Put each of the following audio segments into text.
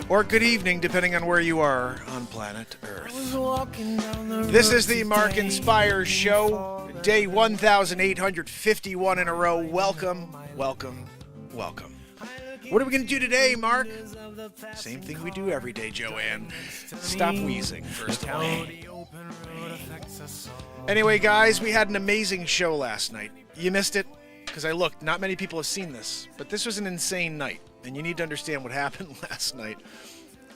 or good evening, depending on where you are on planet Earth. This is the Mark and Pires Show, day 1,851 in a row. Welcome, welcome, welcome. What are we going to do today, Mark? Same thing we do every day, Joanne. Stop wheezing, first of all. Anyway, guys, we had an amazing show last night. You missed it? Because I looked, not many people have seen this, but this was an insane night, and you need to understand what happened last night.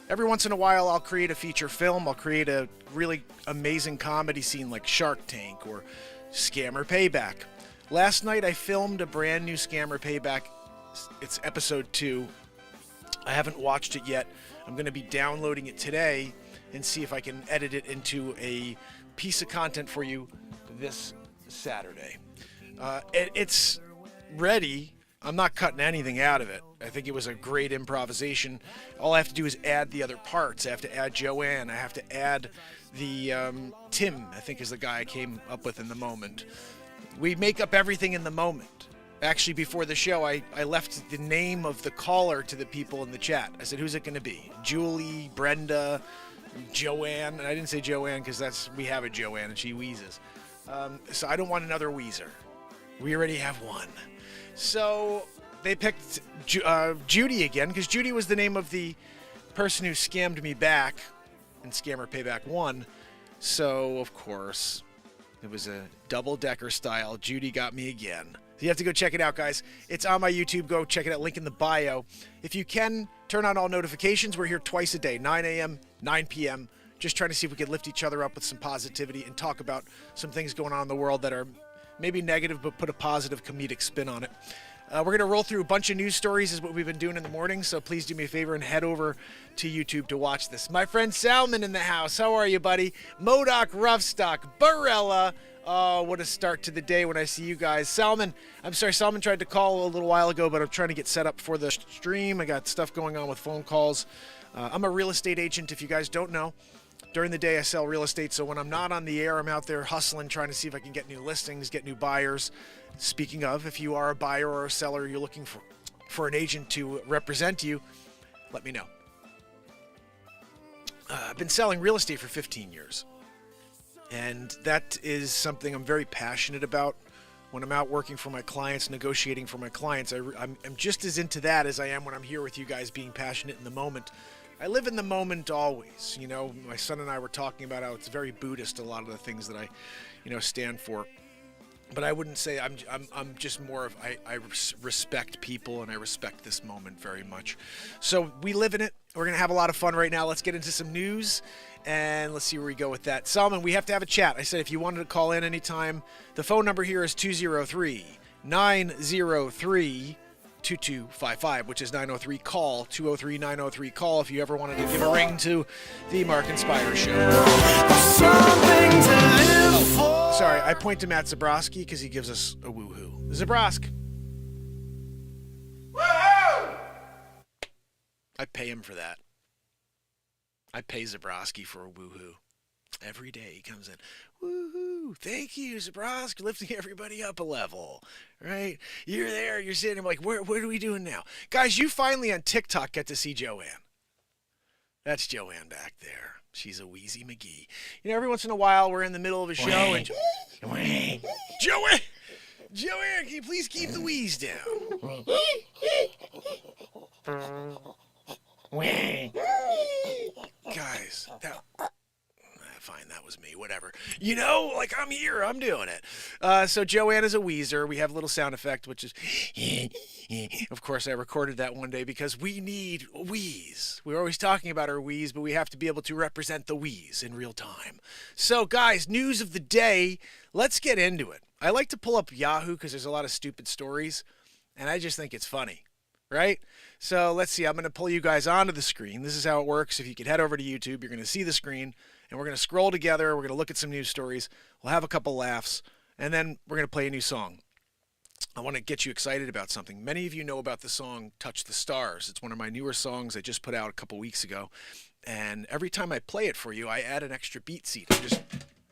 Every once in a while, I'll create a feature film. I'll create a really amazing comedy scene like Shark Tank or Scammer Payback. Last night, I filmed a brand new Scammer Payback. It's episode 2. I haven't watched it yet. I'm going to be downloading it today and see if I can edit it into a piece of content for you this Saturday. It's ready. I'm not cutting anything out of it. I think it was a great improvisation. All I have to do is add the other parts. I have to add Joanne. I have to add the Tim, I think is the guy I came up with in the moment. We make up everything in the moment. Actually, before the show, I left the name of the caller to the people in the chat. I said, who's it going to be? Julie, Brenda, Joanne. And I didn't say Joanne because we have a Joanne and she wheezes. So I don't want another wheezer. We already have one. So they picked Judy again because Judy was the name of the person who scammed me back in Scammer Payback 1. So, of course, it was a double-decker style. Judy got me again. You have to go check it out, guys. It's on my YouTube. Go check it out. Link in the bio. If you can, turn on all notifications. We're here twice a day, 9 a.m., 9 p.m., just trying to see if we can lift each other up with some positivity and talk about some things going on in the world that are maybe negative, but put a positive comedic spin on it. We're going to roll through a bunch of news stories is what we've been doing in the morning, so please do me a favor and head over to YouTube to watch this. My friend Salmon in the house. How are you, buddy? Modoc Roughstock, Barella. Oh, what a start to the day when I see you guys. Salmon tried to call a little while ago, but I'm trying to get set up for the stream. I got stuff going on with phone calls. I'm a real estate agent, if you guys don't know. During the day, I sell real estate, so when I'm not on the air, I'm out there hustling, trying to see if I can get new listings, get new buyers. Speaking of, if you are a buyer or a seller, you're looking for an agent to represent you, let me know. I've been selling real estate for 15 years, and that is something I'm very passionate about. When I'm out working for my clients, negotiating for my clients, I'm just as into that as I am when I'm here with you guys being passionate in the moment. I live in the moment always. You know, my son and I were talking about how it's very Buddhist, a lot of the things that I, stand for. But I wouldn't say I'm just more of, I respect people and I respect this moment very much. So we live in it. We're going to have a lot of fun right now. Let's get into some news and let's see where we go with that. Salman, we have to have a chat. I said if you wanted to call in anytime, the phone number here is 203-903-2255, which is 903-CALL, 203-903-CALL if you ever wanted to give a ring to the Mark and Pires Show. Sorry, I point to Matt Zabrowski because he gives us a woohoo. Zabrosk. Woohoo! I pay him for that. I pay Zabrowski for a woohoo. Every day he comes in, woohoo, thank you, Zabrosk, lifting everybody up a level, right? You're there, you're sitting, I'm like, what are we doing now? Guys, you finally on TikTok get to see Joanne. That's Joanne back there. She's a Wheezy McGee. Every once in a while, we're in the middle of a show, and Joanne, can you please keep the wheeze down? Guys, fine, that was me, whatever. I'm here, I'm doing it. So Joanne is a wheezer. We have a little sound effect, which is, of course, I recorded that one day because we need a wheeze. We're always talking about our wheeze, but we have to be able to represent the wheeze in real time. So guys, news of the day, let's get into it. I like to pull up Yahoo because there's a lot of stupid stories, and I just think it's funny, right? So let's see, I'm going to pull you guys onto the screen. This is how it works. If you could head over to YouTube, you're going to see the screen. And we're going to scroll together. We're going to look at some news stories. We'll have a couple laughs. And then we're going to play a new song. I want to get you excited about something. Many of you know about the song Touch the Stars. It's one of my newer songs I just put out a couple weeks ago. And every time I play it for you, I add an extra beat seat. I'm just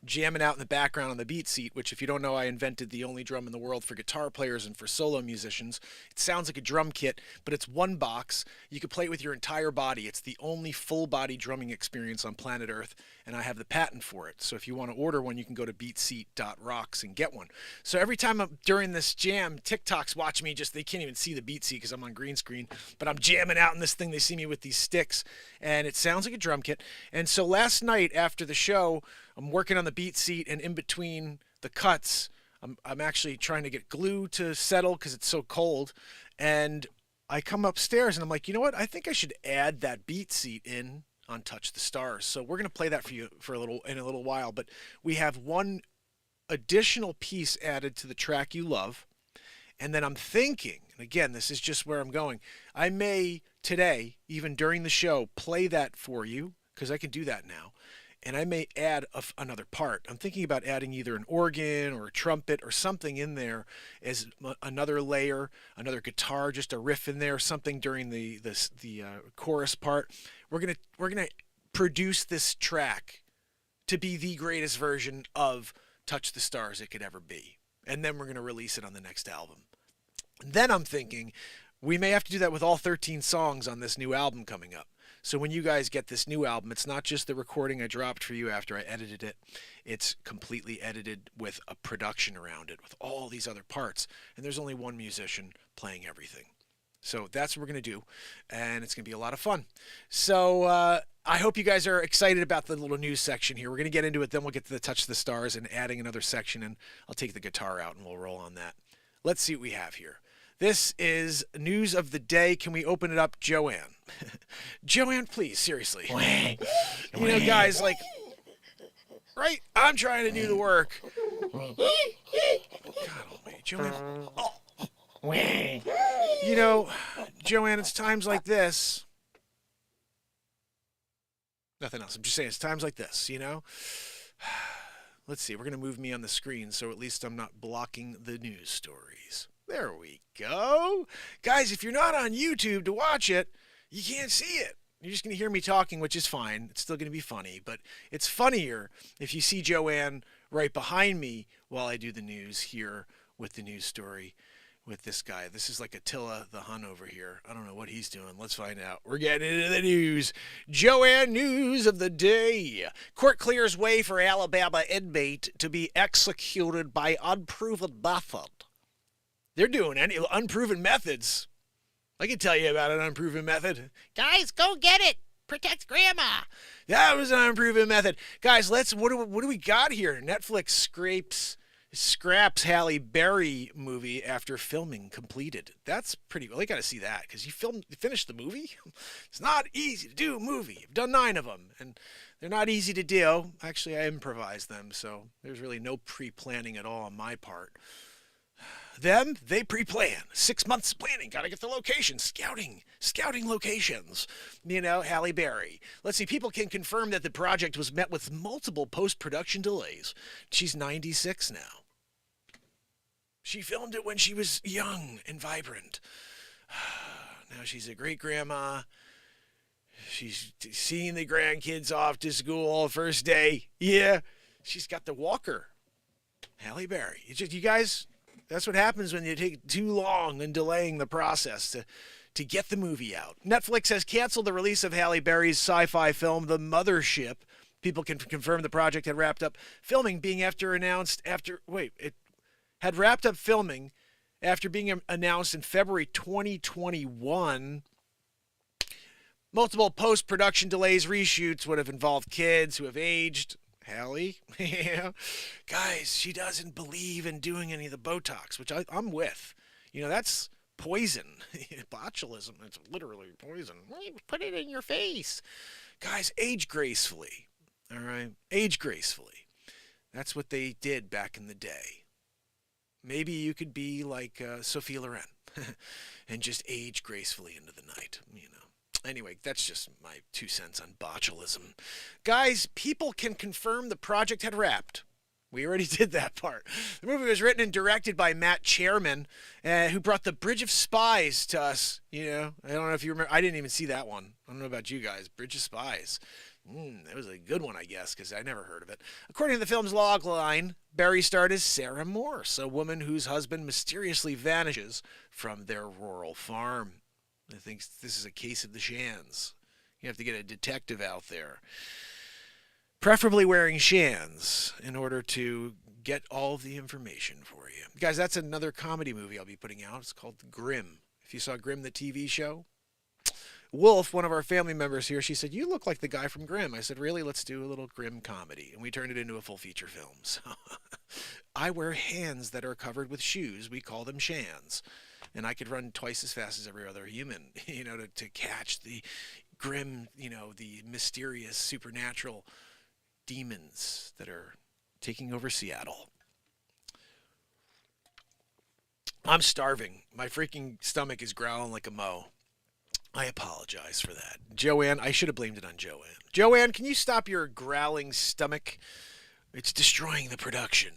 jamming out in the background on the BeatSeat, which, if you don't know, I invented the only drum in the world for guitar players and for solo musicians. It sounds like a drum kit, but it's one box. You can play it with your entire body. It's the only full body drumming experience on planet Earth, and I have the patent for it. So if you want to order one, you can go to beatseat.rocks and get one. So every time during this jam, TikTok's watching me, they can't even see the BeatSeat because I'm on green screen, but I'm jamming out in this thing. They see me with these sticks, and it sounds like a drum kit. And so last night after the show, I'm working on the BeatSeat, and in between the cuts, I'm actually trying to get glue to settle because it's so cold. And I come upstairs and I'm like, you know what? I think I should add that BeatSeat in on Touch the Stars. So we're going to play that for you in a little while. But we have one additional piece added to the track you love. And then I'm thinking, and again, this is just where I'm going, I may today, even during the show, play that for you because I can do that now. And I may add another part. I'm thinking about adding either an organ or a trumpet or something in there as another layer, another guitar, just a riff in there, something during the chorus part. We're gonna produce this track to be the greatest version of Touch the Stars it could ever be, and then we're gonna release it on the next album. And then I'm thinking we may have to do that with all 13 songs on this new album coming up. So when you guys get this new album, it's not just the recording I dropped for you after I edited it. It's completely edited with a production around it, with all these other parts. And there's only one musician playing everything. So that's what we're going to do. And it's going to be a lot of fun. So I hope you guys are excited about the little news section here. We're going to get into it. Then we'll get to the Touch the Stars and adding another section. And I'll take the guitar out and we'll roll on that. Let's see what we have here. This is news of the day. Can we open it up, Joanne? Joanne, please, seriously. You know, guys, like, right? I'm trying to do the work. God almighty, Joanne. Oh. You know, Joanne, it's times like this. Nothing else. I'm just saying it's times like this, you know? Let's see. We're going to move me on the screen so at least I'm not blocking the news stories. There we go. Guys, if you're not on YouTube to watch it, you can't see it. You're just going to hear me talking, which is fine. It's still going to be funny, but it's funnier if you see Joanne right behind me while I do the news here with the news story with this guy. This is like Attila the Hun over here. I don't know what he's doing. Let's find out. We're getting into the news. Joanne, news of the day. Court clears way for Alabama inmate to be executed by unproven method. They're doing any unproven methods. I can tell you about an unproven method. Guys, go get it. Protect Grandma. That was an unproven method. Guys, what do we got here? Netflix scraps Halle Berry movie after filming completed. That's pretty well. You got to see that because you finished the movie. It's not easy to do a movie. I've done 9 of them, and they're not easy to do. Actually, I improvised them, so there's really no pre-planning at all on my part. They pre-plan. 6 months planning. Got to get the location. Scouting locations. You know, Halle Berry. Let's see. People can confirm that the project was met with multiple post-production delays. She's 96 now. She filmed it when she was young and vibrant. Now she's a great-grandma. She's seeing the grandkids off to school first day. Yeah. She's got the walker. Halle Berry. You guys... That's what happens when you take too long in delaying the process to get the movie out. Netflix has canceled the release of Halle Berry's sci-fi film, The Mothership. People can confirm the project had wrapped up filming being it had wrapped up filming after being announced in February 2021. Multiple post-production delays, reshoots would have involved kids who have aged. Halle, yeah. Guys, she doesn't believe in doing any of the Botox, which I'm with. You know, that's poison. Botulism, it's literally poison. Put it in your face. Guys, age gracefully. All right? Age gracefully. That's what they did back in the day. Maybe you could be like Sophia Loren and just age gracefully into the night, you know. Anyway, that's just my 2 cents on botulism. Guys, people can confirm the project had wrapped. We already did that part. The movie was written and directed by Matt Chairman, who brought The Bridge of Spies to us. You know, I don't know if you remember. I didn't even see that one. I don't know about you guys. Bridge of Spies. That was a good one, I guess, because I never heard of it. According to the film's logline, Barry starred as Sarah Morse, a woman whose husband mysteriously vanishes from their rural farm. I think this is a case of the Shans. You have to get a detective out there, preferably wearing Shans, in order to get all of the information for you. Guys, that's another comedy movie I'll be putting out. It's called Grimm. If you saw Grimm, the TV show. Wolf, one of our family members here, she said, "You look like the guy from Grimm." I said, "Really? Let's do a little Grimm comedy." And we turned it into a full feature film. So I wear hands that are covered with shoes. We call them Shans. And I could run twice as fast as every other human, to catch the Grimm, the mysterious, supernatural demons that are taking over Seattle. I'm starving. My freaking stomach is growling like a moe. I apologize for that. Joanne, I should have blamed it on Joanne. Joanne, can you stop your growling stomach? It's destroying the production.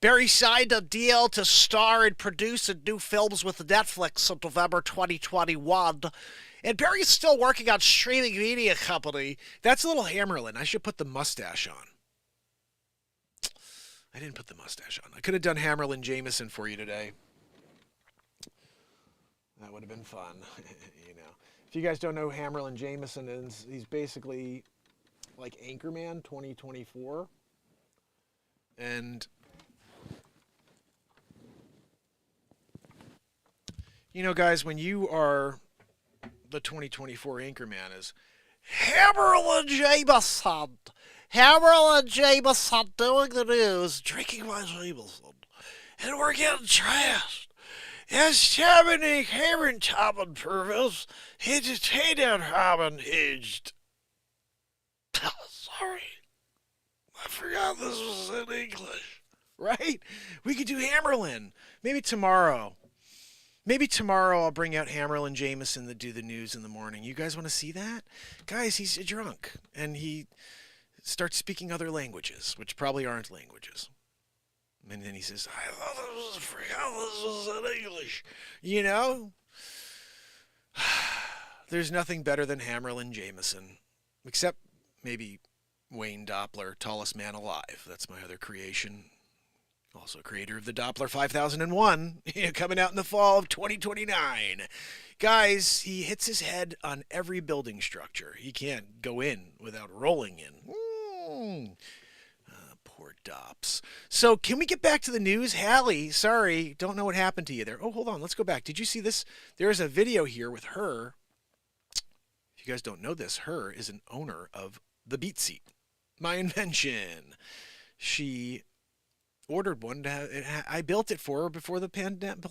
Barry signed a deal to star and produce in new films with Netflix in November 2021. And Barry's still working on streaming media company. That's a little Hammerlin. I should put the mustache on. I didn't put the mustache on. I could have done Hammerlin Jameson for you today. That would have been fun. If you guys don't know who Hammerlin Jameson is, he's basically like Anchorman 2024. And guys, when you are the 2024 Anchorman is Hammerlin Jameson. Hammerlin Jameson doing the news, drinking my Jameson. And we're getting trashed. Es haben die Herrentaben Purvis, entertained haben hinged. Sorry. I forgot this was in English. Right? We could do Hammerlin. Maybe tomorrow. I'll bring out Hammerlin Jameson to do the news in the morning. You guys want to see that? Guys, he's a drunk. And he starts speaking other languages, which probably aren't languages. And then he says, I forgot this was in English. There's nothing better than Hammerlin Jameson. Except maybe Wayne Doppler, tallest man alive. That's my other creation. Also creator of the Doppler 5001, coming out in the fall of 2029. Guys, he hits his head on every building structure. He can't go in without rolling in. Poor Dops. So can we get back to the news? Hallie, sorry, don't know what happened to you there. Oh, hold on, let's go back. Did you see this? There's a video here with her. If you guys don't know this, her is an owner of the BeatSeat, my invention. She ordered one I built it for her before the pandemic,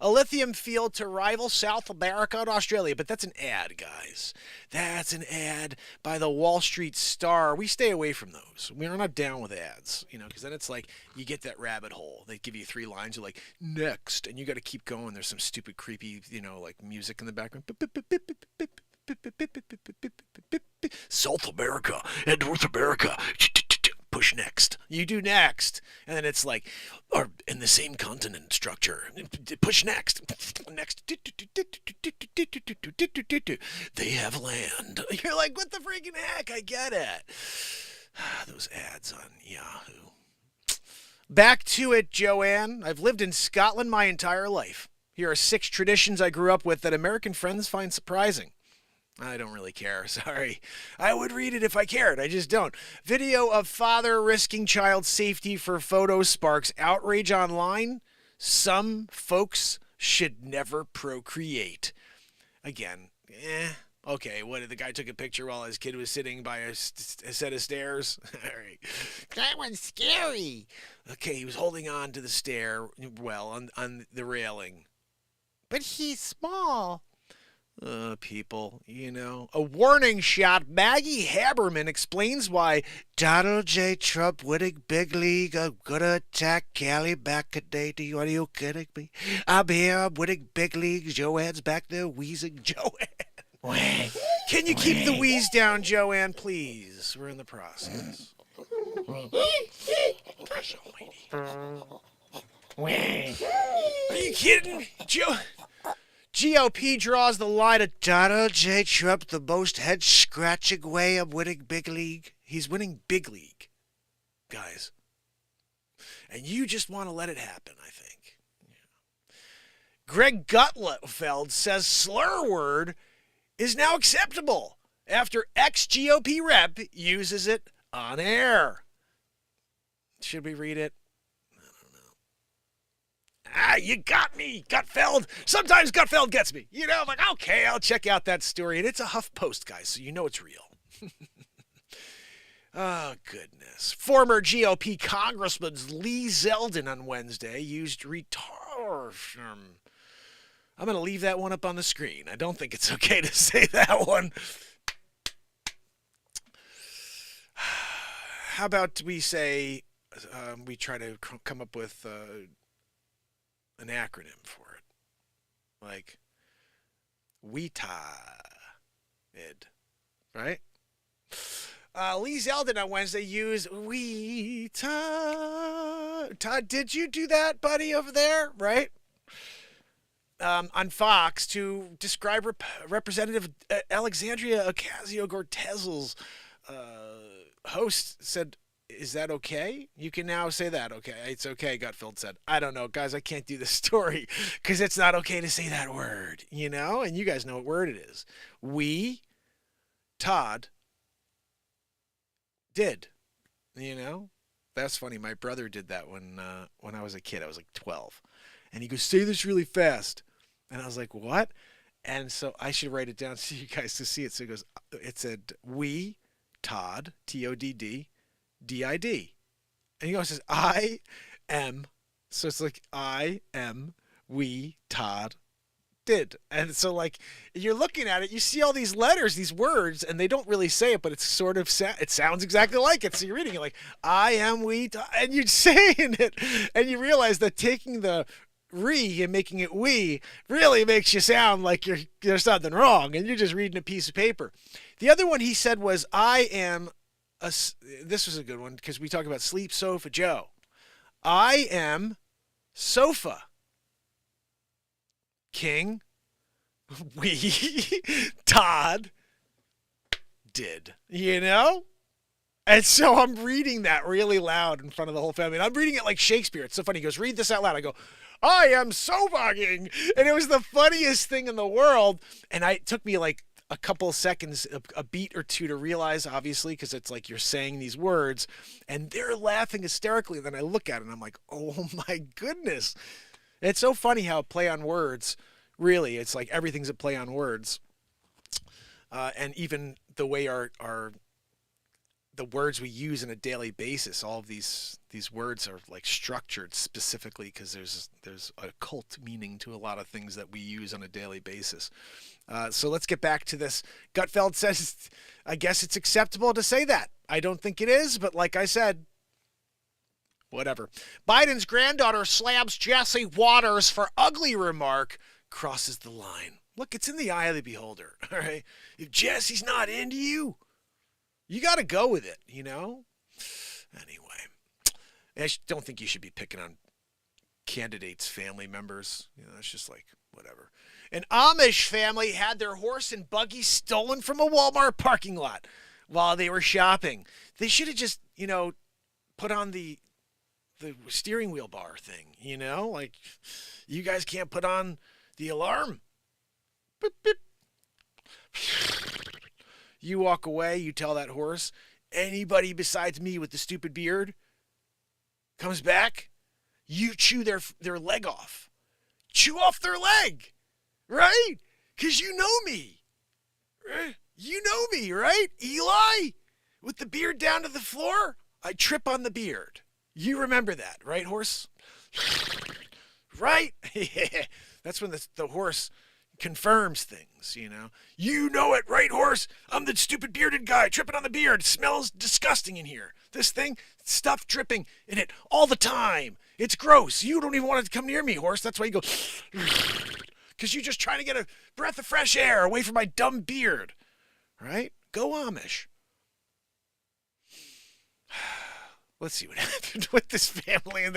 a lithium field to rival South America and Australia. But that's an ad, guys. That's an ad by the Wall Street Star. We stay away from those. We're not down with ads, because then it's like you get that rabbit hole. They give you 3 lines. You're like, next, and you got to keep going. There's some stupid, creepy, like music in the background. South America and North America. Push next. You do next. And then it's like, or in the same continent structure. Push next. Next. They have land. You're like, what the freaking heck? I get it. Those ads on Yahoo. Back to it, Joanne. I've lived in Scotland my entire life. Here are 6 traditions I grew up with that American friends find surprising. I don't really care. Sorry. I would read it if I cared. I just don't. Video of father risking child safety for photo sparks outrage online. Some folks should never procreate. Again, okay, what, the guy took a picture while his kid was sitting by a set of stairs? All right. That one's scary. Okay, he was holding on to the stair, on the railing. But he's small. People, A warning shot. Maggie Haberman explains why Donald J. Trump winning big league. I'm gonna attack Kelly back a day. Are you kidding me? I'm here. I'm winning big leagues. Joanne's back there wheezing. Joanne. Can you keep the wheeze down, Joanne, please? We're in the process. Pressure lady. Are you kidding? GOP draws the line of Donald J. Trump, the most head-scratching way of winning big league. He's winning big league, guys. And you just want to let it happen, I think. Yeah. Greg Gutfeld says slur word is now acceptable after ex-GOP rep uses it on air. Should we read it? You got me, Gutfeld. Sometimes Gutfeld gets me. You know, I'm like, okay, I'll check out that story. And it's a HuffPost, guys, so you know it's real. Oh, goodness. Former GOP Congressman Lee Zeldin on Wednesday used retardation. I'm going to leave that one up on the screen. I don't think it's okay to say that one. How about we say, we try to come up with an acronym for it. Like, WETAD, right? Lee Zeldin on Wednesday used WETAD. Todd, did you do that, buddy, over there? Right? On Fox to describe Representative Alexandria Ocasio-Cortez's host said, is that okay? You can now say that. Okay, it's okay, Gutfeld said. I don't know, guys, I can't do this story because it's not okay to say that word, you know? And you guys know what word it is. Todd did, you know? That's funny. My brother did that when I was a kid. I was like 12. And he goes, say this really fast. And I was like, what? And so I should write it down so you guys to see it. So he goes, it said, Todd, Todd, DID. And he goes, says, I am. So it's like, I am, Todd did. And so like, you're looking at it, you see all these letters, these words, and they don't really say it, but it's sort of, it sounds exactly like it. So you're reading it like, I am, Todd, and you're saying it. And you realize that taking the and making it really makes you sound like there's something wrong. And you're just reading a piece of paper. The other one he said was, I am, this was a good one because we talk about Sleep Sofa Joe. I am Sofa King. Todd did, you know? And so I'm reading that really loud in front of the whole family. And I'm reading it like Shakespeare. It's so funny. He goes, read this out loud. I go, I am Sofa King. And it was the funniest thing in the world. And it took me like a couple of seconds, a beat or two to realize, obviously, because it's like you're saying these words and they're laughing hysterically. Then I look at it and I'm like, oh my goodness. It's so funny how a play on words, really, it's like everything's a play on words. And even the way the words we use on a daily basis, all of these words are like structured specifically because there's a cult meaning to a lot of things that we use on a daily basis. So let's get back to this. Gutfeld says, I guess it's acceptable to say that. I don't think it is, but like I said, whatever. Biden's granddaughter slams Jesse Waters for ugly remark, crosses the line. Look, it's in the eye of the beholder, all right? If Jesse's not into you, you got to go with it, you know? Anyway, I don't think you should be picking on candidates' family members. You know, it's just like, whatever. An Amish family had their horse and buggy stolen from a Walmart parking lot while they were shopping. They should have just, you know, put on the steering wheel bar thing, you know? Like, you guys can't put on the alarm. Beep, beep. You walk away, you tell that horse, anybody besides me with the stupid beard comes back, you chew their leg off. Chew off their leg, right? Because you know me. Right? You know me, right? Eli, with the beard down to the floor, I trip on the beard. You remember that, right, horse? Right? That's when the horse confirms things, you know. You know it, right, horse? I'm the stupid bearded guy tripping on the beard. It smells disgusting in here. This thing, stuff dripping in it all the time. It's gross. You don't even want to come near me, horse. That's why you go, because you're just trying to get a breath of fresh air away from my dumb beard, right? Go Amish. let's see what happened with this family and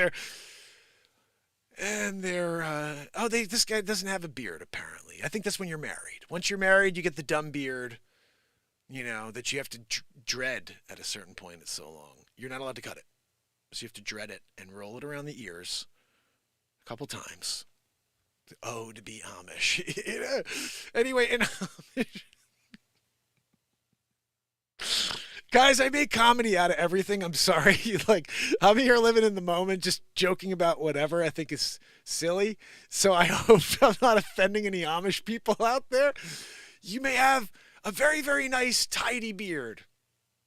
this guy doesn't have a beard apparently. I think that's when you're married. Once you're married, you get the dumb beard, that you have to dread at a certain point. It's so long. You're not allowed to cut it. So you have to dread it and roll it around the ears a couple times. Oh, to be Amish. Anyway, in Amish. Guys, I make comedy out of everything. I'm sorry. I'm here living in the moment, just joking about whatever I think is silly. So I hope I'm not offending any Amish people out there. You may have a very, very nice, tidy beard.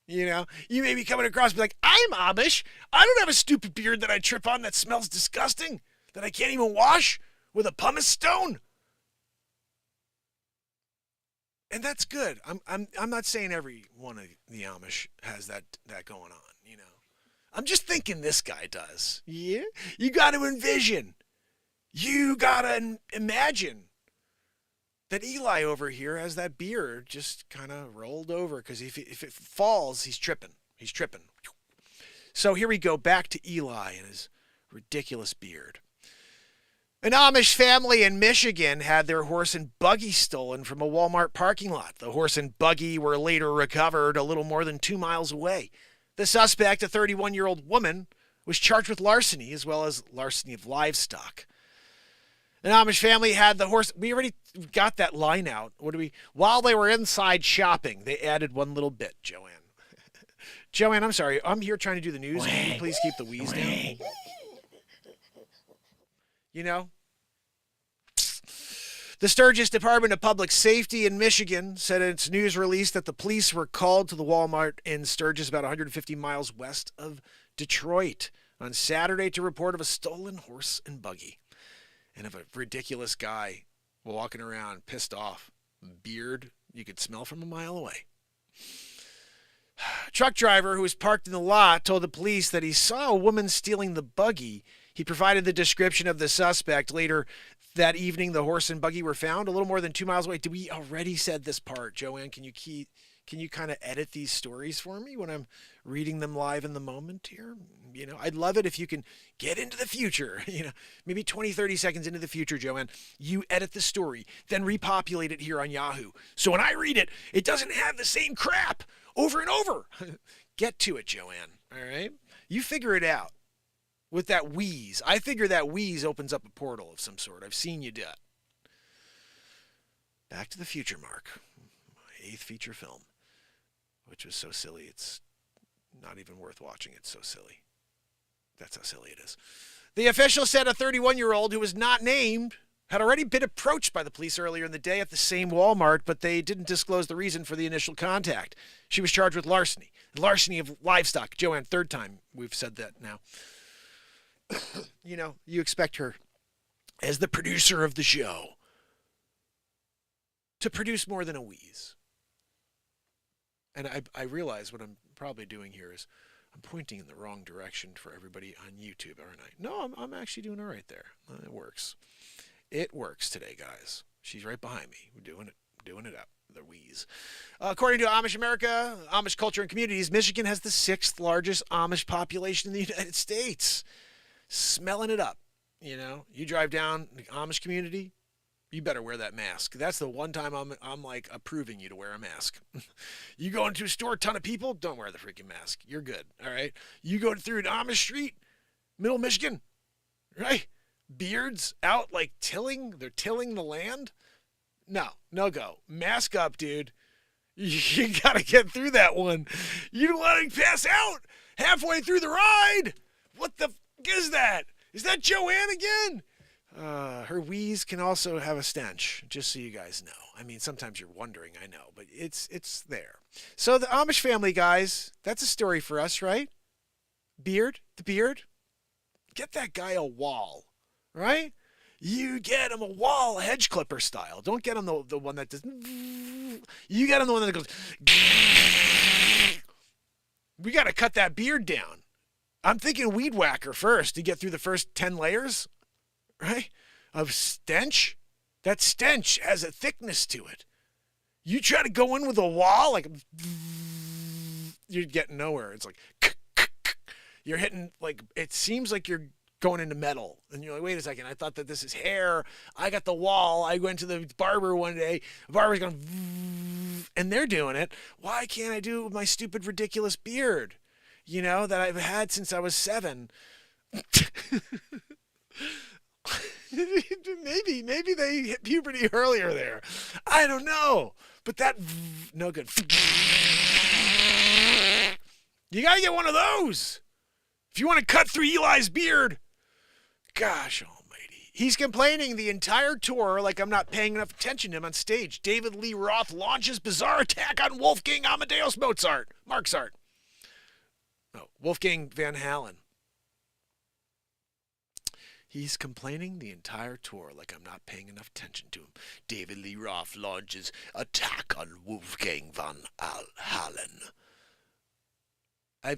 You may be coming across and be like, I'm Amish. I don't have a stupid beard that I trip on that smells disgusting, that I can't even wash with a pumice stone. And that's good. I'm not saying every one of the Amish has that going on, I'm just thinking this guy does. Yeah? You got to envision. You got to imagine that Eli over here has that beard just kind of rolled over, because if it falls, he's tripping. He's tripping. So here we go back to Eli and his ridiculous beard. An Amish family in Michigan had their horse and buggy stolen from a Walmart parking lot. The horse and buggy were later recovered a little more than 2 miles away. The suspect, a 31-year-old woman, was charged with larceny as well as larceny of livestock. An Amish family had the horse. We already got that line out. While they were inside shopping, they added one little bit, Joanne. Joanne, I'm sorry. I'm here trying to do the news. Can you please keep the wheeze down? The Sturgis Department of Public Safety in Michigan said in its news release that the police were called to the Walmart in Sturgis, about 150 miles west of Detroit, on Saturday to report of a stolen horse and buggy and of a ridiculous guy walking around pissed off. Beard you could smell from a mile away. A truck driver who was parked in the lot told the police that he saw a woman stealing the buggy. He provided the description of the suspect. Later that evening, the horse and buggy were found a little more than 2 miles away. Did we already said this part? Joanne, can you kind of edit these stories for me when I'm reading them live in the moment here? I'd love it if you can get into the future, maybe 20, 30 seconds into the future, Joanne. You edit the story, then repopulate it here on Yahoo. So when I read it, it doesn't have the same crap over and over. Get to it, Joanne. All right? You figure it out. With that wheeze. I figure that wheeze opens up a portal of some sort. I've seen you do it. Back to the Future, Mark. My 8th feature film. Which was so silly, it's not even worth watching. It's so silly. That's how silly it is. The official said a 31-year-old who was not named had already been approached by the police earlier in the day at the same Walmart, but they didn't disclose the reason for the initial contact. She was charged with larceny. Larceny of livestock. Joanne, 3rd time we've said that now. You expect her, as the producer of the show, to produce more than a wheeze. And I realize what I'm probably doing here is I'm pointing in the wrong direction for everybody on YouTube, aren't I? No, I'm actually doing all right there. It works. It works today, guys. She's right behind me. We're doing it up. The wheeze. According to Amish America, Amish Culture and Communities, Michigan has the 6th largest Amish population in the United States. Smelling it up. You drive down the Amish community, you better wear that mask. That's the one time I'm like approving you to wear a mask. You go into a store, ton of people, don't wear the freaking mask. You're good. All right. You go through an Amish street, middle Michigan, right? Beards out like tilling. They're tilling the land. No go. Mask up, dude. You gotta get through that one. You don't let him pass out halfway through the ride. What the is that? Is that Joanne again? Her wheeze can also have a stench, just so you guys know. I mean, sometimes you're wondering, I know, but it's there. So the Amish family, guys, that's a story for us, right? The beard. Get that guy a wall, right? You get him a wall, hedge clipper style. Don't get him the one that does. You get him the one that goes. We got to cut that beard down. I'm thinking weed whacker first to get through the first 10 layers, right, of stench. That stench has a thickness to it. You try to go in with a wall, like, you're getting nowhere. It's like, You're hitting, like, it seems like you're going into metal. And you're like, wait a second, I thought that this is hair. I got the wall. I went to the barber one day. The barber's going, and they're doing it. Why can't I do it with my stupid, ridiculous beard? You know, that I've had since I was 7. maybe they hit puberty earlier there. I don't know. But that, no good. You got to get one of those. If you want to cut through Eli's beard. Gosh almighty. He's complaining the entire tour like I'm not paying enough attention to him on stage. David Lee Roth launches bizarre attack on Wolfgang Amadeus Mozart. Wolfgang Van Halen. He's complaining the entire tour like I'm not paying enough attention to him. David Lee Roth launches attack on Wolfgang Van Halen.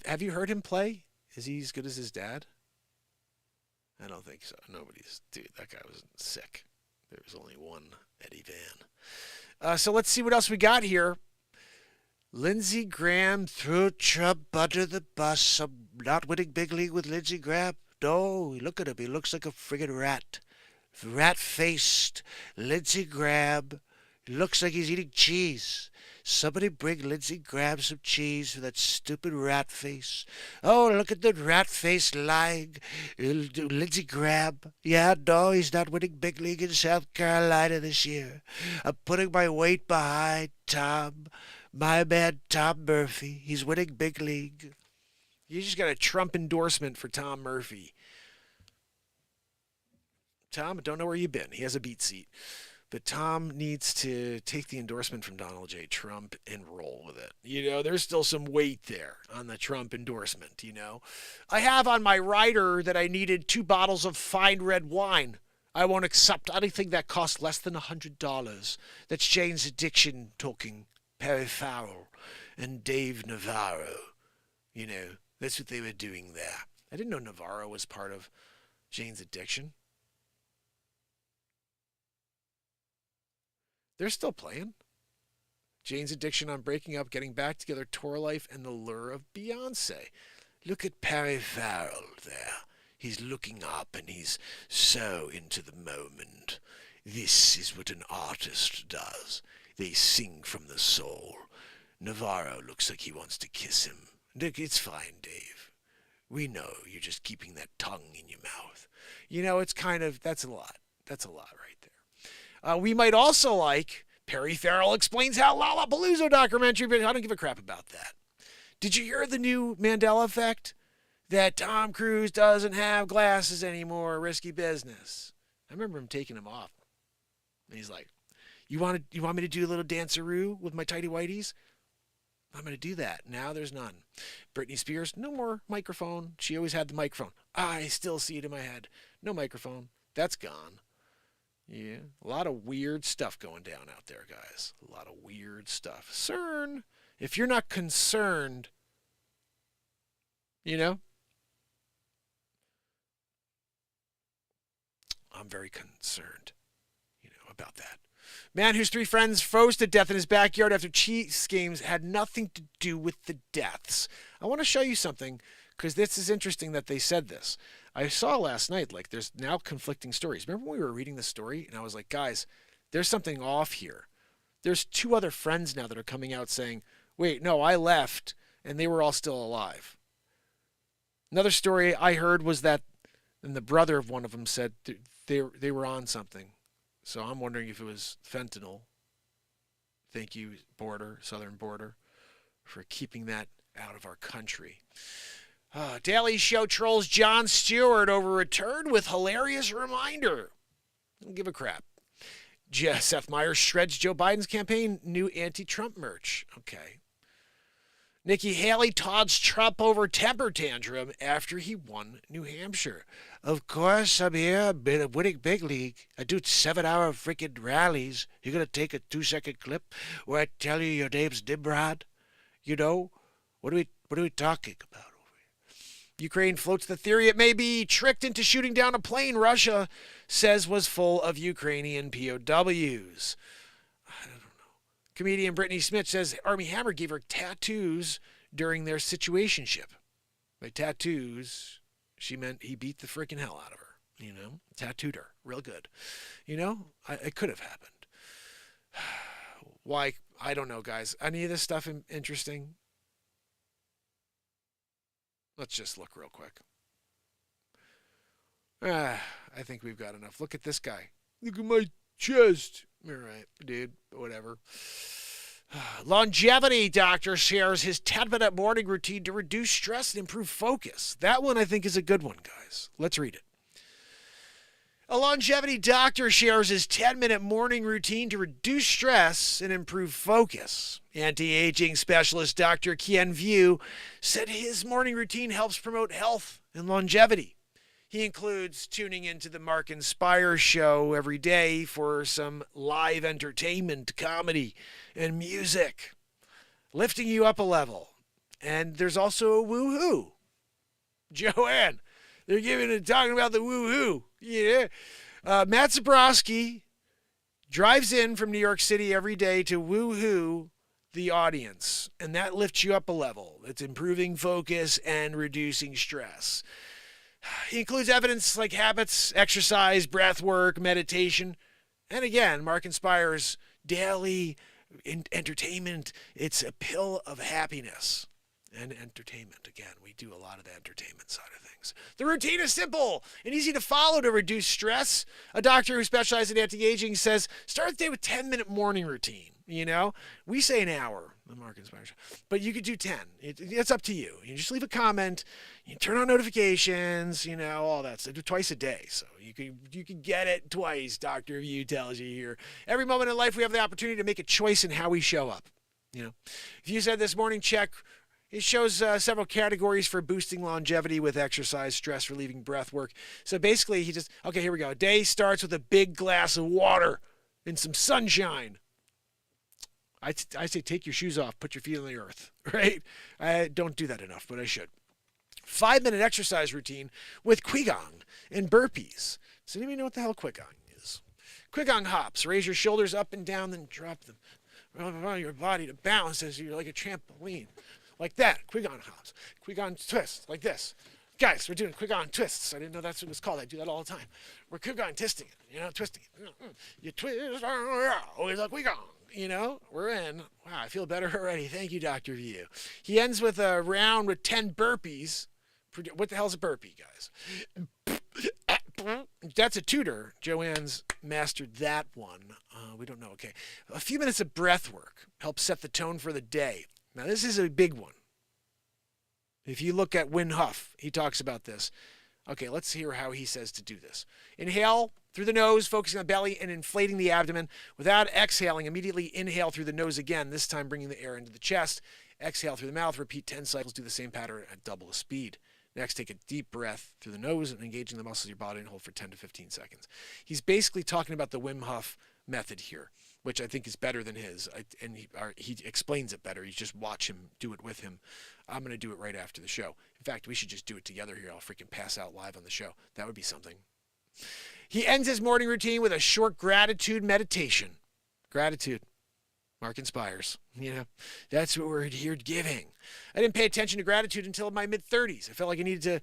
Have you heard him play? Is he as good as his dad? I don't think so. Dude, that guy was sick. There was only one Eddie Van. So let's see what else we got here. Lindsey Graham threw Trump under the bus. I'm not winning big league with Lindsey Graham. No, look at him. He looks like a friggin' rat. Rat-faced Lindsey Graham. He looks like he's eating cheese. Somebody bring Lindsey Graham some cheese for that stupid rat face. Oh, look at the rat face lying. Lindsey Graham. Yeah, no, he's not winning big league in South Carolina this year. I'm putting my weight behind Tom. My man, Tom Murphy. He's winning big league. You just got a Trump endorsement for Tom Murphy. Tom, I don't know where you've been. He has a BeatSeat. But Tom needs to take the endorsement from Donald J. Trump and roll with it. You know, there's still some weight there on the Trump endorsement, you know. I have on my rider that I needed 2 bottles of fine red wine. I won't accept anything that costs less than $100. That's Jane's Addiction talking. Perry Farrell and Dave Navarro. You know, that's what they were doing there. I didn't know Navarro was part of Jane's Addiction. They're still playing. Jane's Addiction on Breaking Up, Getting Back Together, Tour Life, and The Lure of Beyonce. Look at Perry Farrell there. He's looking up and he's so into the moment. This is what an artist does. They sing from the soul. Navarro looks like he wants to kiss him. It's fine, Dave. We know you're just keeping that tongue in your mouth. You know, it's kind of, that's a lot. That's a lot right there. We might also like Perry Farrell Explains How Lollapalooza documentary, but I don't give a crap about that. Did you hear the new Mandela effect? That Tom Cruise doesn't have glasses anymore, risky business. I remember him taking them off. And he's like, you want me to do a little danceroo with my tighty whities? I'm going to do that. Now there's none. Britney Spears, no more microphone. She always had the microphone. I still see it in my head. No microphone. That's gone. Yeah, a lot of weird stuff going down out there, guys. A lot of weird stuff. CERN, if you're not concerned, you know, I'm very concerned, you know, about that. Man whose 3 friends froze to death in his backyard after cheese games had nothing to do with the deaths. I want to show you something, because this is interesting that they said this. I saw last night, like, there's now conflicting stories. Remember when we were reading the story? And I was like, guys, there's something off here. There's 2 other friends now that are coming out saying, wait, no, I left, and they were all still alive. Another story I heard was that, and the brother of one of them said they were on something. So I'm wondering if it was fentanyl. Thank you, southern border, for keeping that out of our country. Daily Show trolls Jon Stewart over return with hilarious reminder. Don't give a crap. Seth Meyers shreds Joe Biden's campaign new anti-Trump merch. Okay. Nikki Haley taunts Trump over temper tantrum after he won New Hampshire. Of course, I'm here, winning big league. I do 7-hour freaking rallies. You're going to take a 2-second clip where I tell you your name's Nimrod? You know? What are we talking about over here? Ukraine floats the theory it may be tricked into shooting down a plane Russia says was full of Ukrainian POWs. I don't know. Comedian Brittany Smith says Armie Hammer gave her tattoos during their situationship. By tattoos, she meant he beat the freaking hell out of her. Tattooed her real good. It could have happened. Why? I don't know, guys. Any of this stuff interesting? Let's just look real quick. I think we've got enough. Look at this guy. Look at my chest. All right, dude. Whatever. Longevity doctor shares his 10-minute morning routine to reduce stress and improve focus. That one I think is a good one, guys. Let's read it. A longevity doctor shares his 10-minute morning routine to reduce stress and improve focus. Anti-aging specialist Dr. Kien View said his morning routine helps promote health and longevity. He includes tuning into the Mark and Spire show every day for some live entertainment, comedy, and music, lifting you up a level. And there's also a woo-hoo. Joanne, they're talking about the woo-hoo. Yeah. Matt Zabrowski drives in from New York City every day to woo-hoo the audience, and that lifts you up a level. It's improving focus and reducing stress. He includes evidence like habits, exercise, breath work, meditation, and again, Mark Inspire's daily entertainment. It's a pill of happiness and entertainment. Again, we do a lot of the entertainment side of things. The routine is simple and easy to follow to reduce stress. A doctor who specializes in anti-aging says, start the day with 10-minute morning routine. We say an hour, the Mark Inspire show, but you could do 10. It's up to you. You just leave a comment, you turn on notifications, all that stuff. Do twice a day. So you can get it twice, Dr. View tells you here. Every moment in life, we have the opportunity to make a choice in how we show up. If you said this morning check, it shows several categories for boosting longevity with exercise, stress relieving breath work. So basically, here we go. A day starts with a big glass of water and some sunshine. I say take your shoes off, put your feet on the earth, right? I don't do that enough, but I should. 5-minute exercise routine with Qigong and burpees. Does anybody know what the hell Qigong is? Qigong hops. Raise your shoulders up and down, then drop them around your body to balance as you're like a trampoline. Like that. Qigong hops. Qigong twists, like this. Guys, we're doing Qigong twists. I didn't know that's what it's called. I do that all the time. We're Qigong twisting it, twisting it. You twist, it's a Qigong. We're in. Wow, I feel better already. Thank you, Dr. View. He ends with a round with 10 burpees. What the hell's a burpee, guys? That's a tutor. Joanne's mastered that one. We don't know. Okay. A few minutes of breath work helps set the tone for the day. Now, this is a big one. If you look at Win Huff, he talks about this. Okay, let's hear how he says to do this. Inhale through the nose, focusing on the belly and inflating the abdomen. Without exhaling, immediately inhale through the nose again, this time bringing the air into the chest. Exhale through the mouth. Repeat 10 cycles. Do the same pattern at double the speed. Next, take a deep breath through the nose and engaging the muscles of your body and hold for 10 to 15 seconds. He's basically talking about the Wim Hof method here, which I think is better than his. He explains it better. You just watch him do it with him. I'm going to do it right after the show. In fact, we should just do it together here. I'll freaking pass out live on the show. That would be something. He ends his morning routine with a short gratitude meditation. Gratitude. Mark Inspires. That's what we're here giving. I didn't pay attention to gratitude until my mid-30s. I felt like I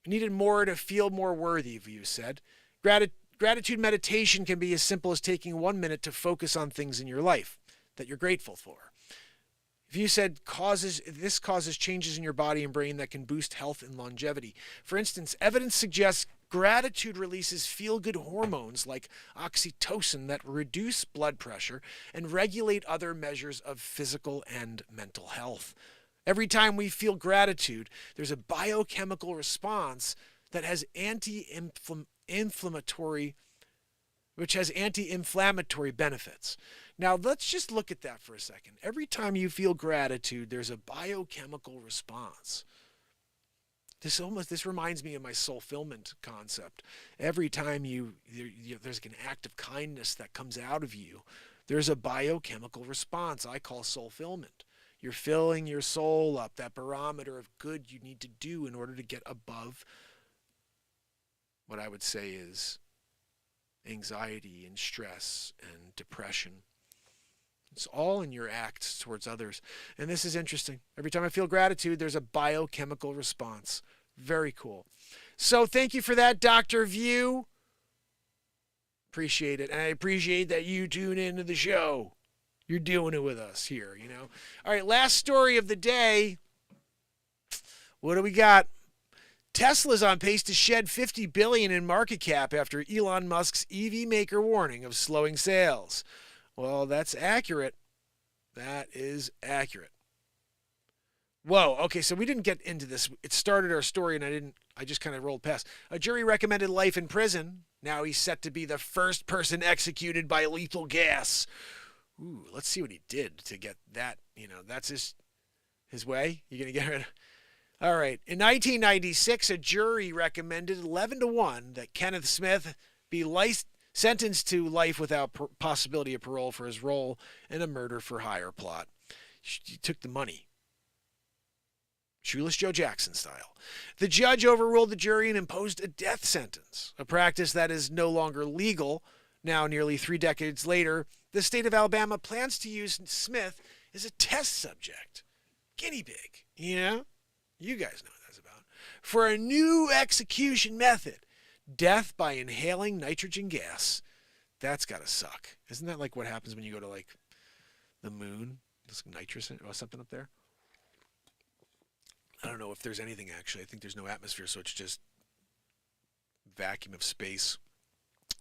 needed more to feel more worthy, View said. Gratitude meditation can be as simple as taking 1 minute to focus on things in your life that you're grateful for. View said this causes changes in your body and brain that can boost health and longevity. For instance, evidence suggests gratitude releases feel-good hormones like oxytocin that reduce blood pressure and regulate other measures of physical and mental health. Every time we feel gratitude, there's a biochemical response that has anti-inflammatory benefits. Now, let's just look at that for a second. Every time you feel gratitude, there's a biochemical response. This reminds me of my fulfillment concept. Every time there's an act of kindness that comes out of you, there's a biochemical response I call fulfillment. You're filling your soul up, that barometer of good you need to do in order to get above what I would say is anxiety and stress and depression. It's all in your acts towards others. And this is interesting. Every time I feel gratitude, there's a biochemical response. Very cool. So thank you for that, Dr. View. Appreciate it. And I appreciate that you tune into the show. You're doing it with us here, you know. All right, last story of the day. What do we got? Tesla's on pace to shed $50 billion in market cap after Elon Musk's EV maker warning of slowing sales. Well, that's accurate. That is accurate. Whoa, okay, so we didn't get into this. It started our story and I just kind of rolled past. A jury recommended life in prison. Now he's set to be the first person executed by lethal gas. Ooh, let's see what he did to get that. You know, that's his way. You're going to get rid of. All right. In 1996, a jury recommended 11-1 that Kenneth Smith be sentenced to life without possibility of parole for his role in a murder-for-hire plot. He took the money. Shoeless Joe Jackson style. The judge overruled the jury and imposed a death sentence, a practice that is no longer legal. Now, nearly 3 decades later, the state of Alabama plans to use Smith as a test subject. Guinea pig, you know? You guys know what that's about. For a new execution method, death by inhaling nitrogen gas. That's got to suck. Isn't that like what happens when you go to like the moon? There's nitrogen or something up there. I don't know if there's anything actually. I think there's no atmosphere, so it's just vacuum of space.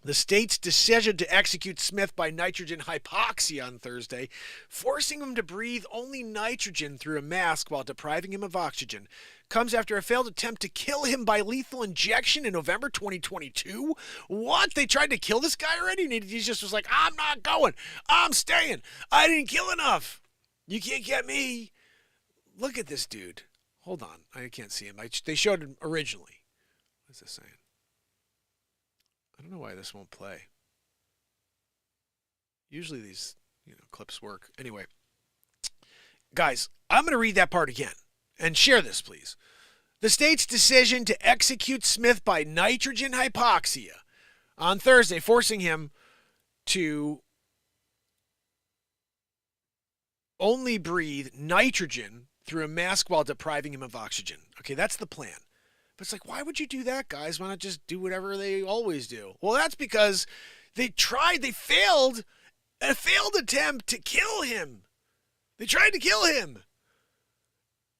The state's decision to execute Smith by nitrogen hypoxia on Thursday, forcing him to breathe only nitrogen through a mask while depriving him of oxygen, comes after a failed attempt to kill him by lethal injection in November 2022. What? They tried to kill this guy already? And he just was like, I'm not going. I'm staying. I didn't kill enough. You can't get me. Look at this dude. Hold on. I can't see him. They showed him originally. What's this saying? I don't know why this won't play. Usually these, clips work. Anyway, guys, I'm going to read that part again and share this, please. The state's decision to execute Smith by nitrogen hypoxia on Thursday, forcing him to only breathe nitrogen through a mask while depriving him of oxygen. Okay, that's the plan. But it's like, why would you do that, guys? Why not just do whatever they always do? Well, that's because they failed a failed attempt to kill him. They tried to kill him.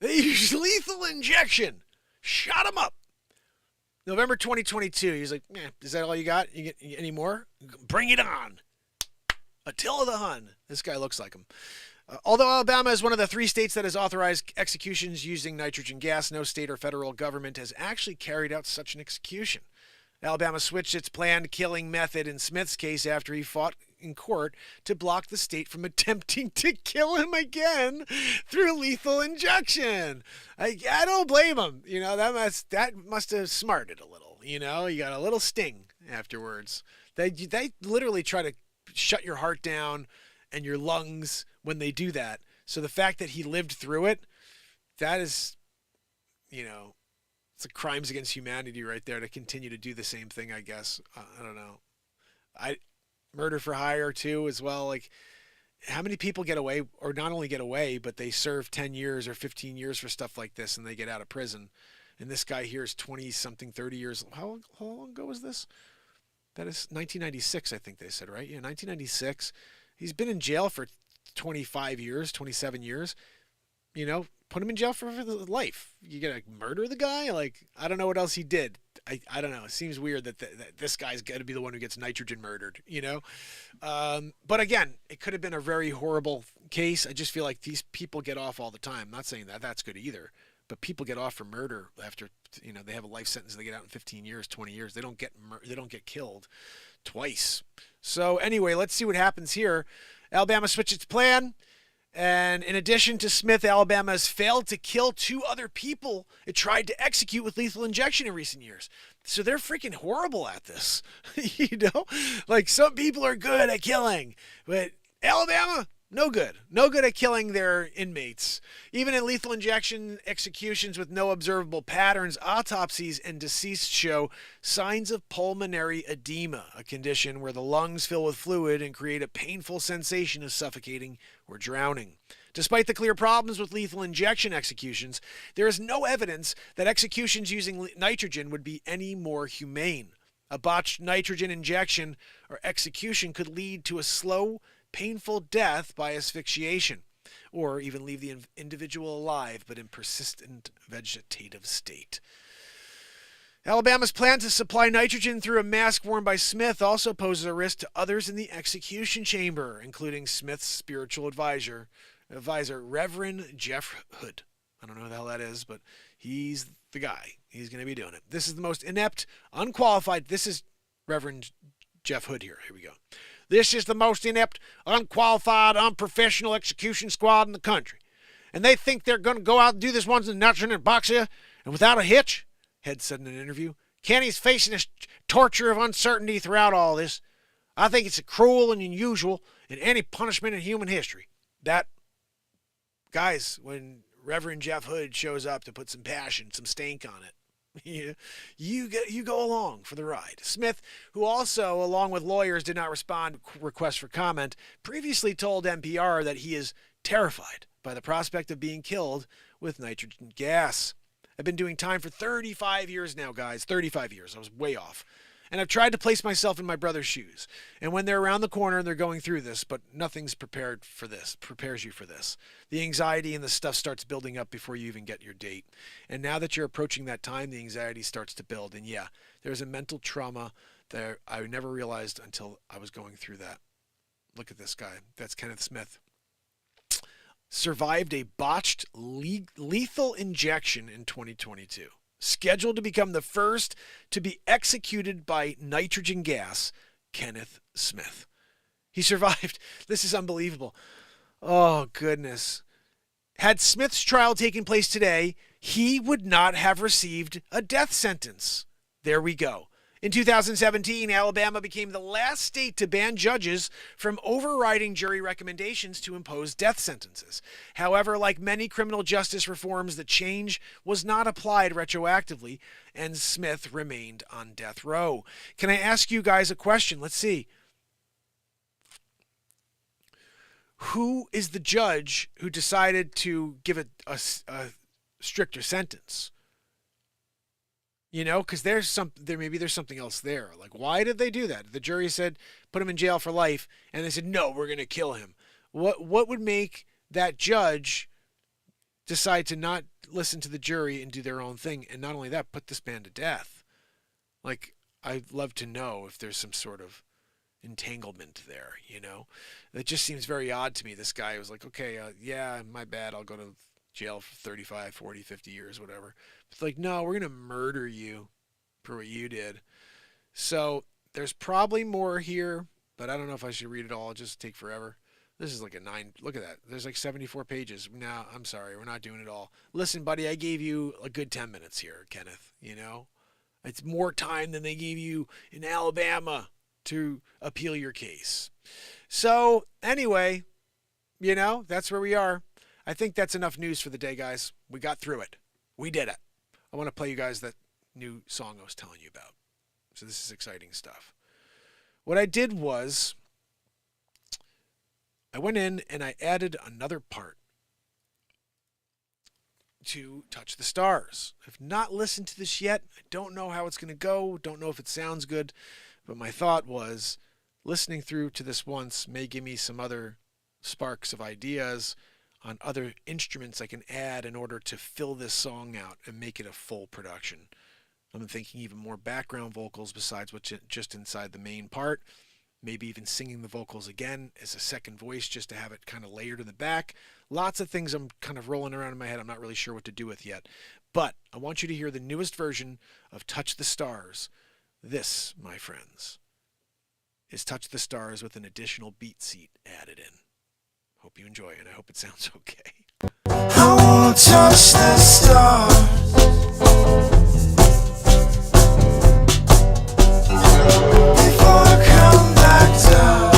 They used lethal injection. Shot him up. November 2022, he's like, is that all you got? You get any more? Bring it on. Attila the Hun. This guy looks like him. Although Alabama is one of the 3 states that has authorized executions using nitrogen gas, no state or federal government has actually carried out such an execution. Alabama switched its planned killing method in Smith's case after he fought in court to block the state from attempting to kill him again through lethal injection. I don't blame him. That must have smarted a little. You got a little sting afterwards. They literally try to shut your heart down and your lungs when they do that. So the fact that he lived through it, that is, it's like crimes against humanity right there to continue to do the same thing, I guess. I don't know. Murder for hire too as well. Like, how many people get away, or not only get away, but they serve 10 years or 15 years for stuff like this and they get out of prison. And this guy here is 20-something, 30 years. How long ago was this? That is 1996, I think they said, right? Yeah, 1996. He's been in jail for 25 years, 27 years. Put him in jail for life. You gonna murder the guy? Like, I don't know what else he did. I don't know. It seems weird that this guy's got to be the one who gets nitrogen murdered, But again, it could have been a very horrible case. I just feel like these people get off all the time. I'm not saying that that's good either, but people get off for murder after, they have a life sentence. They get out in 15 years, 20 years. They don't get killed twice. So anyway, let's see what happens here. Alabama switched its plan. And in addition to Smith, Alabama has failed to kill 2 other people it tried to execute with lethal injection in recent years. So they're freaking horrible at this. Like, some people are good at killing, but Alabama, No good. No good at killing their inmates. Even in lethal injection executions with no observable patterns, autopsies and deceased show signs of pulmonary edema, a condition where the lungs fill with fluid and create a painful sensation of suffocating or drowning. Despite the clear problems with lethal injection executions, there is no evidence that executions using nitrogen would be any more humane. A botched nitrogen injection or execution could lead to a slow, painful death by asphyxiation, or even leave the individual alive but in persistent vegetative state. Alabama's plan to supply nitrogen through a mask worn by Smith also poses a risk to others in the execution chamber, including Smith's spiritual advisor, Reverend Jeff Hood. I don't know who the hell that is, but he's the guy. He's going to be doing it. This is the most inept, unqualified. This is Reverend Jeff Hood here. Here we go. This is the most inept, unqualified, unprofessional execution squad in the country. And they think they're going to go out and do this once in nothing and box you, and without a hitch, Head said in an interview. Kenny's facing this torture of uncertainty throughout all this. I think it's cruel and unusual in any punishment in human history. That, guys, when Reverend Jeff Hood shows up to put some passion, some stank on it, you go along for the ride. Smith, who also, along with lawyers, did not respond to requests for comment, previously told NPR that he is terrified by the prospect of being killed with nitrogen gas. I've been doing time for 35 years now, guys. 35 years. I was way off. And I've tried to place myself in my brother's shoes. And when they're around the corner and they're going through this, but nothing's prepares you for this. The anxiety and the stuff starts building up before you even get your date. And now that you're approaching that time, the anxiety starts to build. And yeah, there's a mental trauma that I never realized until I was going through that. Look at this guy. That's Kenneth Smith. Survived a botched lethal injection in 2022. Scheduled to become the first to be executed by nitrogen gas, Kenneth Smith. He survived. This is unbelievable. Oh, goodness. Had Smith's trial taken place today, he would not have received a death sentence. There we go. In 2017, Alabama became the last state to ban judges from overriding jury recommendations to impose death sentences. However, like many criminal justice reforms, the change was not applied retroactively, and Smith remained on death row. Can I ask you guys a question? Let's see. Who is the judge who decided to give a stricter sentence? You know, because maybe there's something else there. Like, why did they do that? The jury said, put him in jail for life, and they said, no, we're going to kill him. What would make that judge decide to not listen to the jury and do their own thing? And not only that, put this man to death. Like, I'd love to know if there's some sort of entanglement there, you know? It just seems very odd to me. This guy was like, okay, yeah, my bad, I'll go to jail for 35, 40, 50 years, whatever. It's like, no, we're going to murder you for what you did. So there's probably more here, but I don't know if I should read it all. It'll just take forever. This is like a 9. Look at that. There's like 74 pages. No, I'm sorry. We're not doing it all. Listen, buddy, I gave you a good 10 minutes here, Kenneth. You know, it's more time than they gave you in Alabama to appeal your case. So anyway, you know, that's where we are. I think that's enough news for the day, guys. We got through it. We did it. I want to play you guys that new song I was telling you about. So this is exciting stuff. What I did was I went in and I added another part to Touch the Stars. I've not listened to this yet. I don't know how it's going to go. Don't know if it sounds good. But my thought was listening through to this once may give me some other sparks of ideas on other instruments I can add in order to fill this song out and make it a full production. I'm thinking even more background vocals besides what's just inside the main part. Maybe even singing the vocals again as a second voice just to have it kind of layered in the back. Lots of things I'm kind of rolling around in my head I'm not really sure what to do with yet. But I want you to hear the newest version of Touch the Stars. This, my friends, is Touch the Stars with an additional BeatSeat added in. Hope you enjoy, and I hope it sounds okay. I wanna touch the stars before I come back down.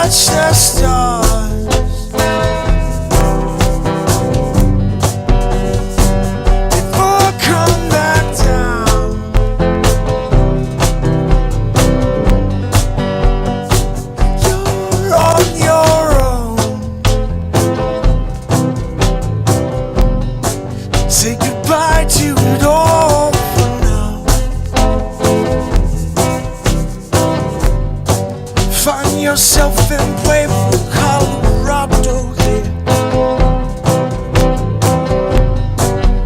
touch the stars. Before I come back down. You're on your own. Say goodbye to it all for now. Find yourself in Pueblo, Colorado, yeah.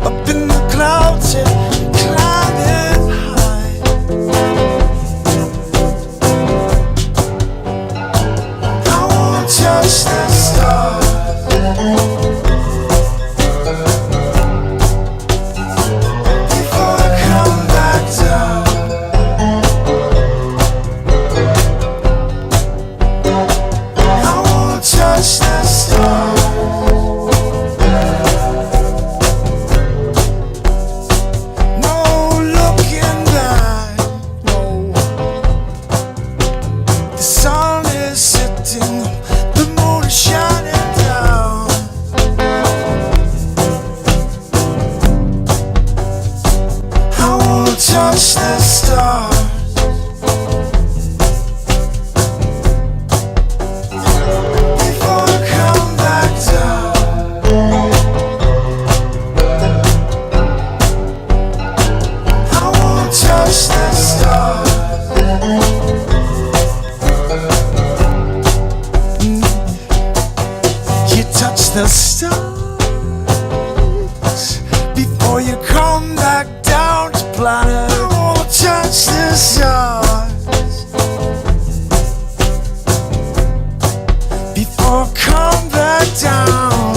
Up in the clouds and climbing high. I wanna touch the stars. Before I come back down. I wanna touch the stars. No looking back, no. The sun is setting, the moon is shining down. I wanna touch the stars. Before I come back down. I wanna touch the stars. You touch the stars before you come back down to planet. I wanna touch the stars before I come back down.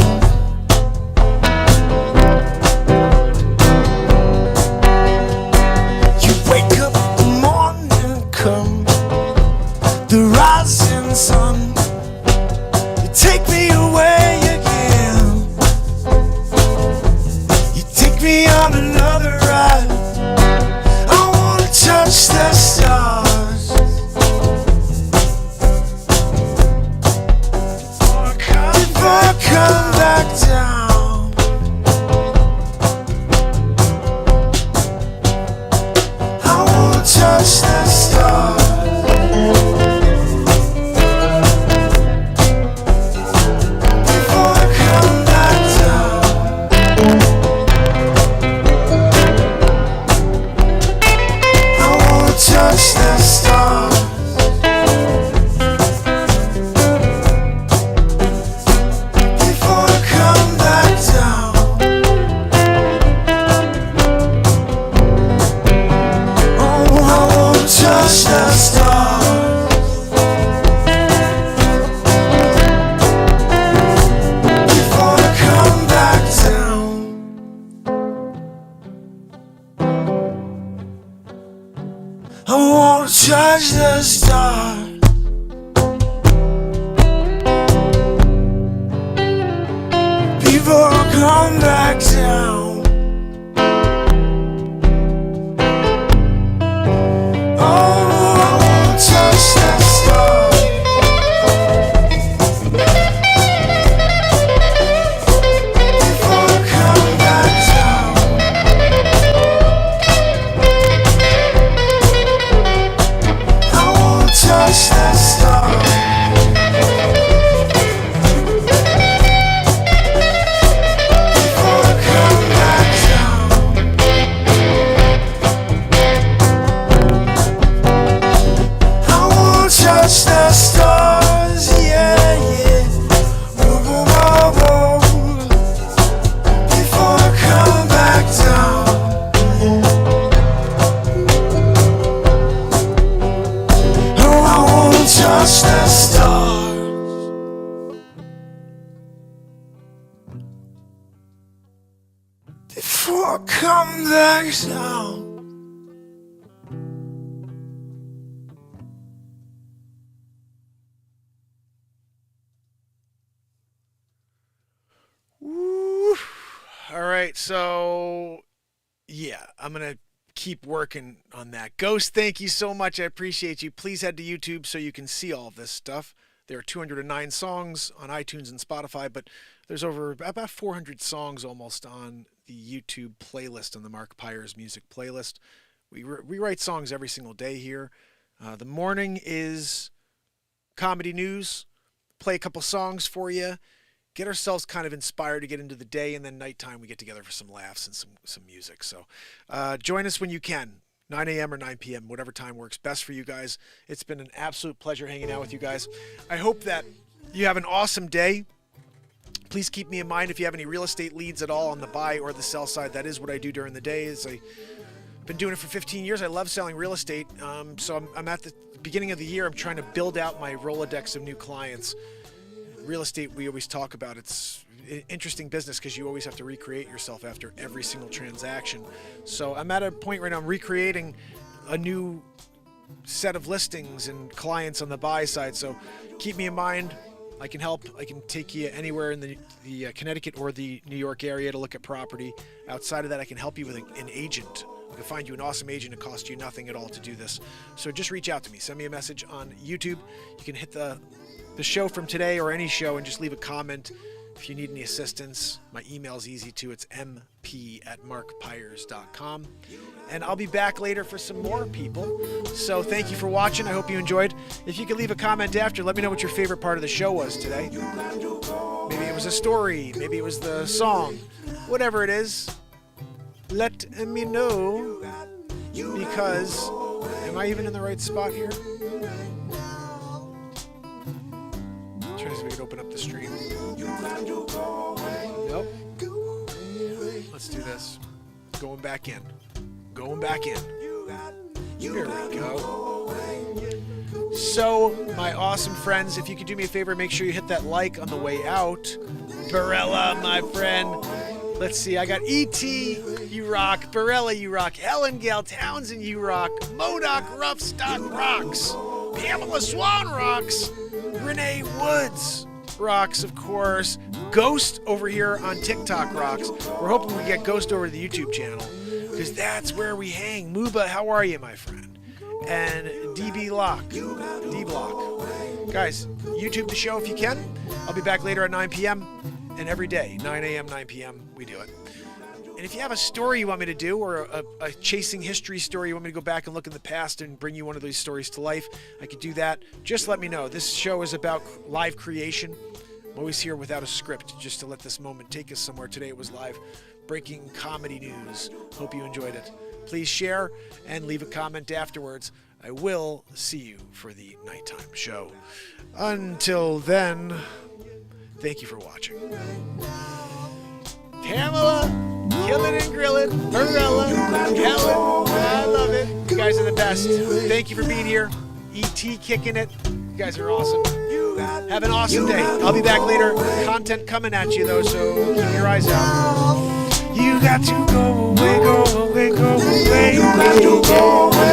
You wake up in the morning, come the rising sun. You take me away again. You take me on another ride. I wanna touch the stars. Before I come back down. I wanna touch the stars. Before I come back down. I wanna touch the stars. Before I come back down. Oh, I wanna touch the stars. Before I come back down. I wanna touch the stars. Before I come back down. Oh, I wanna touch the stars. Before I come back down. I wanna touch the stars. Before I come back down. I wanna touch the stars, yeah, yeah. Whoa, whoa, whoa, whoa. Before I come back down. Oh, I wanna touch the stars. Before I come back down. Woo. All right, so yeah, I'm gonna keep working on that. Ghost, thank you so much. I appreciate you. Please head to YouTube so you can see all of this stuff. There are 209 songs on iTunes and Spotify, but there's over about 400 songs almost on the YouTube playlist, on the Mark Pires music playlist. We write songs every single day here. The morning is comedy news, play a couple songs for you, get ourselves kind of inspired to get into the day, and then nighttime we get together for some laughs and some music. So join us when you can, 9 a.m. or 9 p.m., whatever time works best for you guys. It's been an absolute pleasure hanging out with you guys. I hope that you have an awesome day. Please keep me in mind if you have any real estate leads at all on the buy or the sell side. That is what I do during the day. I've been doing it for 15 years. I love selling real estate. So I'm at the beginning of the year. I'm trying to build out my Rolodex of new clients. Real estate, we always talk about, it's an interesting business because you always have to recreate yourself after every single transaction. So I'm at a point right now, I'm recreating a new set of listings and clients on the buy side. So keep me in mind. I can help. I can take you anywhere in the Connecticut or the New York area to look at property. Outside of that, I can help you with an agent. I can find you an awesome agent. It costs you nothing at all to do this. So just reach out to me. Send me a message on YouTube. You can hit the show from today or any show and just leave a comment if you need any assistance. My email is easy too. It's mp@markpires.com. And I'll be back later for some more people. So thank you for watching. I hope you enjoyed. If you could leave a comment after, let me know what your favorite part of the show was today. Maybe it was a story. Maybe it was the song. Whatever it is, let me know. Because, am I even in the right spot here? Trying to see if we can open up the stream. Nope. Let's do this. Going back in. Going back in. Here we go. So, my awesome friends, if you could do me a favor, make sure you hit that like on the way out. Barella, my friend. Let's see, I got E.T., you rock. Barella, you rock. Ellen Gale Townsend, you rock. Modoc Roughstock rocks. Pamela Swan rocks. Renee Woods rocks, of course. Ghost over here on TikTok rocks. We're hoping we get Ghost over to the YouTube channel because that's where we hang. Muba, how are you, my friend? And DB Lock. D-Block. Guys, YouTube the show if you can. I'll be back later at 9 p.m. and every day, 9 a.m., 9 p.m., we do it. And if you have a story you want me to do or a chasing history story you want me to go back and look in the past and bring you one of these stories to life, I could do that. Just let me know. This show is about live creation. I'm always here without a script just to let this moment take us somewhere. Today it was live breaking comedy news. Hope you enjoyed it. Please share and leave a comment afterwards. I will see you for the nighttime show. Until then, thank you for watching. Pamela, kill it and grill it. Barella, Helen, I love it. You guys are the best. Thank you for being here. E.T. kicking it. You guys are awesome. Have an awesome day. I'll be back later. Content coming at you, though, so keep your eyes out. You got to go away, go away, go away. You got to go away.